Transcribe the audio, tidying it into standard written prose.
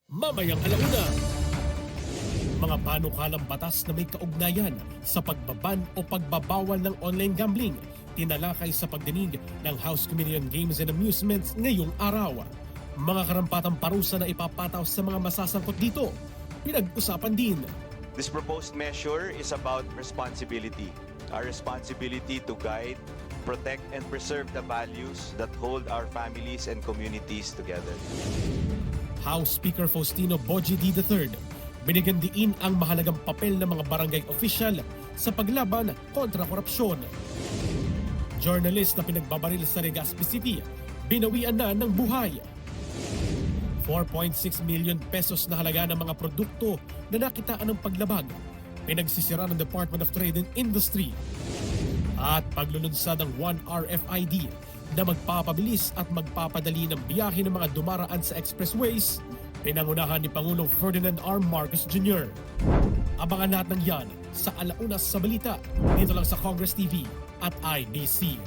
Mamayang alauna, mga panukalang batas na may kaugnayan sa pagbaban o pagbabawal ng online gambling tinalakay sa pagdinig ng House Committee on Games and Amusements ngayong araw. Mga karampatang parusa na ipapataw sa mga masasangkot dito, pinag-usapan din. This proposed measure is about responsibility. Our responsibility to guide, protect, and preserve the values that hold our families and communities together. House Speaker Faustino Boji D. III binigyan diin ang mahalagang papel ng mga barangay official sa paglaban kontra korupsyon. Journalist na pinagbabaril sa Legazpi City, binawian na ng buhay. 4.6 million pesos na halaga ng mga produkto na nakitaan ng paglabag, pinagsisira ng Department of Trade and Industry. At paglulunsad ng 1 RFID na magpapabilis at magpapadali ng biyahe ng mga dumaraan sa expressways, pinangunahan ni Pangulong Ferdinand R. Marcos Jr. Abangan natin yan sa Alaunas sa Balita, dito lang sa Congress TV at IBC.